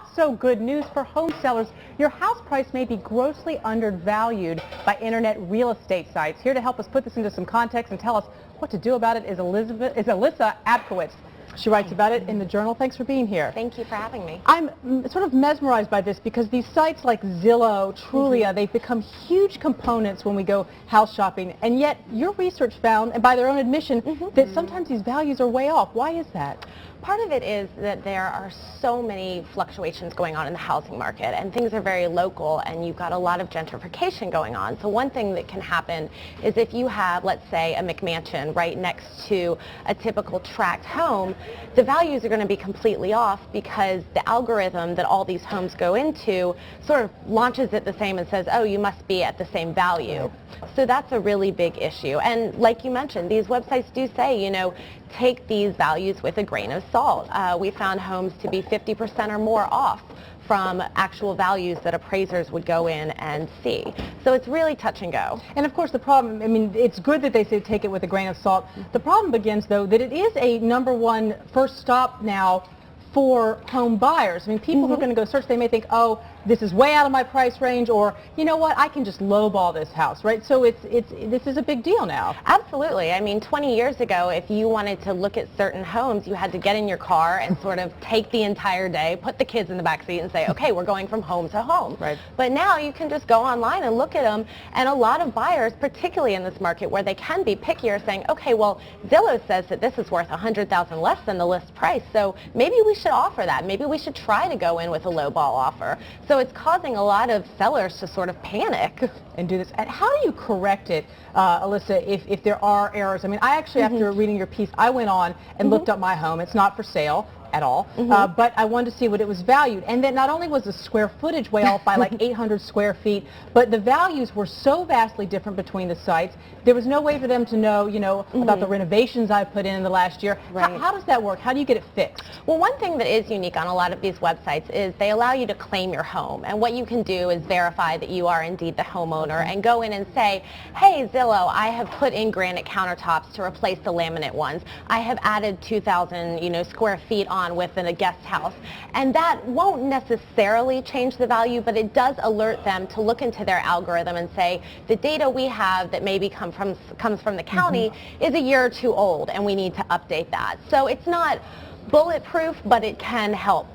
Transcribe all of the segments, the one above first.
not so good news for home sellers. Your house price may be grossly undervalued by internet real estate sites. Here to help us put this into some context and tell us what to do about it is Alyssa Abkowitz. She writes about it in the Journal. Thanks for being here. Thank you for having me. I'm sort of mesmerized by this because these sites like Zillow, Trulia, they've become huge components when we go house shopping. And yet your research found, and by their own admission, that sometimes these values are way off. Why is that? Part of it is that there are so many fluctuations going on in the housing market, and things are very local, and you've got a lot of gentrification going on. So one thing that can happen is if you have, let's say, a McMansion right next to a typical tract home, the values are going to be completely off because the algorithm that all these homes go into sort of launches it the same and says, oh, you must be at the same value. So that's a really big issue. And like you mentioned, these websites do say, you know, take these values with a grain of salt. We found homes to be 50% or more off from actual values that appraisers would go in and see. So it's really touch and go. And of course the problem, I mean, it's good that they say take it with a grain of salt. The problem begins though that it is a #1 first stop now for home buyers. I mean, people who are going to go search, they may think, oh, this is way out of my price range, or you know what, I can just lowball this house, right? So this is a big deal now. Absolutely. I mean, 20 years ago, if you wanted to look at certain homes, you had to get in your car and sort of take the entire day, put the kids in the back seat and say, okay, we're going from home to home. Right. But now you can just go online and look at them, and a lot of buyers, particularly in this market where they can be picky, are saying, okay, well, Zillow says that this is worth $100,000 less than the list price, so maybe we should offer that. Maybe we should try to go in with a lowball offer. So it's causing a lot of sellers to sort of panic. And do this. And how do you correct it, Alyssa, if there are errors? I mean, I actually, after reading your piece, I went on and looked up my home. It's not for sale at all, but I wanted to see what it was valued. And then not only was the square footage way off by like 800 square feet, but the values were so vastly different between the sites. There was no way for them to know, you know, about the renovations I put in the last year. Right. How does that work? How do you get it fixed? Well, one thing that is unique on a lot of these websites is they allow you to claim your home. And what you can do is verify that you are indeed the homeowner and go in and say, hey, Zillow, I have put in granite countertops to replace the laminate ones. I have added 2,000, square feet on within a guest house, and that won't necessarily change the value, but it does alert them to look into their algorithm and say the data we have that maybe comes from the county is a year or two old, and we need to update that. So it's not bulletproof, but it can help.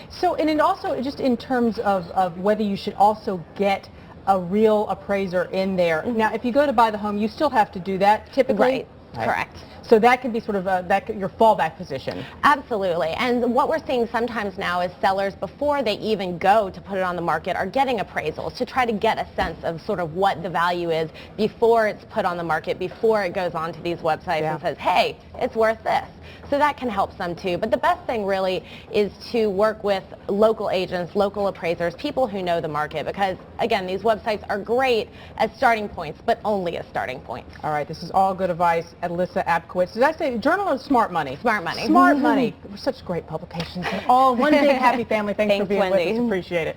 So, and it also, just in terms of whether you should also get a real appraiser in there. Now, if you go to buy the home, you still have to do that typically? Right. Correct. So that can be sort of your fallback position. Absolutely. And what we're seeing sometimes now is sellers, before they even go to put it on the market, are getting appraisals to try to get a sense of sort of what the value is before it's put on the market, before it goes onto these websites and says, hey, it's worth this. So that can help some too. But the best thing really is to work with local agents, local appraisers, people who know the market, because again, these websites are great as starting points, but only as starting points. All right, this is all good advice. Alyssa Abkowitz. Did I say Journal or Smart Money? Smart Money. Smart Money. We're such great publications. All one big happy family. Thanks for being Wendy. with us. Appreciate it.